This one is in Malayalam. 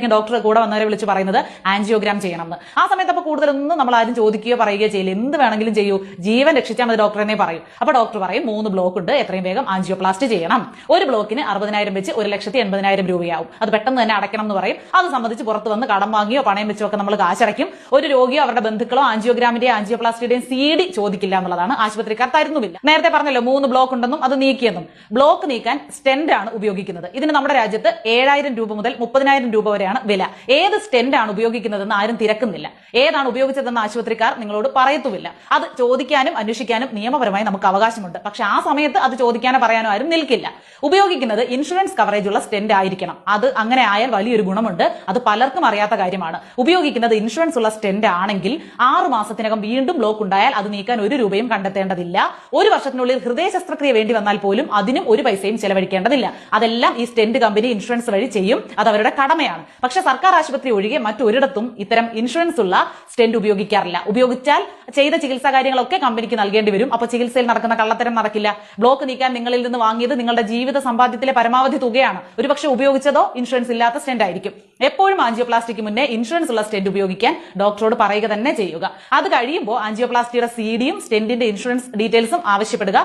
ആയിരിക്കും ഡോക്ടർ കൂടെ വന്നവരെ വിളിച്ച് പറയുന്നത് ആൻജിയോഗ്രാം ചെയ്യണമെന്ന്. ആ സമയത്ത് അപ്പോൾ കൂടുതലൊന്നും നമ്മൾ ആരും ചോദിക്കുകയോ പറയുകയോ ചെയ്യില്ല. എന്ത് വേണമെങ്കിലും ചെയ്യൂ, ജീവൻ രക്ഷിച്ചാൽ മതി ഡോക്ടറിനെ പറയും. അപ്പൊ ഡോക്ടർ പറയും 3 ബ്ലോക്ക് ഉണ്ട്, എത്രയും വേഗം ആൻജിയോപ്ലാസ്റ്റ് ചെയ്യണം. ഒരു ബ്ലോക്കിന് 60,000 വെച്ച് 1,80,000 രൂപയാവും. അത് പെട്ടെന്ന് തന്നെ അടയ്ക്കണം എന്ന് പറയും. അത് സംബന്ധിച്ച് പുറത്ത് വന്ന് കടം വാങ്ങിയോ പണയം വെച്ചോ ഒക്കെ നമ്മൾ കാശടയ്ക്കും. ഒരു രോഗിയോ അവരുടെ ബന്ധുക്കളോ ആൻജിയോഗ്രാമിന്റെയും ആൻജിയോപ്ലാസ്റ്റിയുടെയും CD ചോദിക്കില്ല എന്നുള്ളതാണ്. ആശുപത്രിക്കാർ തരുന്നുമില്ല. നേരത്തെ പറഞ്ഞല്ലോ 3 ബ്ലോക്ക് ഉണ്ടെന്നും അത് നീക്കിയെന്നും. ബ്ലോക്ക് നീക്കാൻ സ്റ്റെന്റ് ആണ് ഉപയോഗിക്കുന്നത്. ഇതിന് നമ്മുടെ രാജ്യത്ത് 7,000 രൂപ മുതൽ 30,000 രൂപ വരെയാണ് വില. ഏത് സ്റ്റെന്റ് ആണ് ഉപയോഗിക്കുന്നതെന്ന് ആരും തിരക്കുന്നില്ല. ഏതാണ് ഉപയോഗിച്ചതെന്ന് ആശുപത്രിക്കാർ നിങ്ങളോട് പറയത്തുമില്ല. അത് ചോദിക്കാനും അന്വേഷിക്കാനും നിയമപരമായി നമുക്ക് അവകാശമുണ്ട്. പക്ഷെ ആ സമയത്ത് അത് ചോദിക്കാനോ പറയാനോ ആരും നിൽക്കില്ല. ഉപയോഗിക്കുന്നത് ഇൻഷുറൻസ് കവറേജ് ഉള്ള സ്റ്റെന്റ് ആയിരിക്കണം. അത് അങ്ങനെ ആയാൽ വലിയൊരു ഗുണമുണ്ട്. അത് പലർക്കും അറിയാത്ത കാര്യമാണ്. ഉപയോഗിക്കുന്നത് ഇൻഷുറൻസ് ഉള്ള സ്റ്റെന്റ് ആണെങ്കിൽ 6 മാസത്തിനകം വീണ്ടും ബ്ലോക്ക് ഉണ്ടായാൽ അത് നീക്കാൻ 1 രൂപയും കണ്ടെത്തേണ്ടതില്ല. 1 വർഷത്തിനുള്ളിൽ ഹൃദയ ശസ്ത്രക്രിയ വേണ്ടി വന്നാൽ പോലും അതിനും 1 പൈസയും ചെലവഴിക്കേണ്ടതില്ല. അതെല്ലാം ഈ സ്റ്റെന്റ് കമ്പനി ഇൻഷുറൻസ് വഴി ചെയ്യും. അത് അവരുടെ കടമയാണ്. പക്ഷെ സർക്കാർ ആശുപത്രി ഒഴികെ മറ്റൊരിടത്തും ഇത്തരം ഇൻഷുറൻസ് ഉള്ള സ്റ്റെന്റ് ഉപയോഗിക്കാറില്ല. ഉപയോഗിച്ചാൽ ചെയ്ത ചികിത്സാ കാര്യങ്ങളൊക്കെ കമ്പനിക്ക് നൽകേണ്ടി വരും. അപ്പോൾ ചികിത്സയിൽ നടക്കുന്ന കള്ളത്തരം നടക്കില്ല. ബ്ലോക്ക് നീക്കാൻ നിങ്ങളിൽ നിന്ന് വാങ്ങിയത് നിങ്ങളുടെ ജീവിത സമ്പാദ്യത്തിലെ പരമാവധി തുകയാണ്. ഒരുപക്ഷെ ഉപയോഗിച്ചതോ ഇൻഷുറൻസ് ഇല്ലാത്ത സ്റ്റെന്റ് ആയിരിക്കും. എപ്പോഴും ആൻജിയോപ്ലാസ്റ്റിക്ക് മുന്നേ ഇൻഷുറൻസ് ഉള്ള സ്റ്റെന്റ് ഉപയോഗിക്കാൻ ഡോക്ടറോട് പറയുക തന്നെ ചെയ്യുക. അത് കഴിയുമ്പോൾ ആൻജിയോപ്ലാസ്റ്റിയുടെ CD യും സ്റ്റെന്റിന്റെ ഇൻഷുറൻസ് ഡീറ്റെയിൽസും ആവശ്യപ്പെടുക.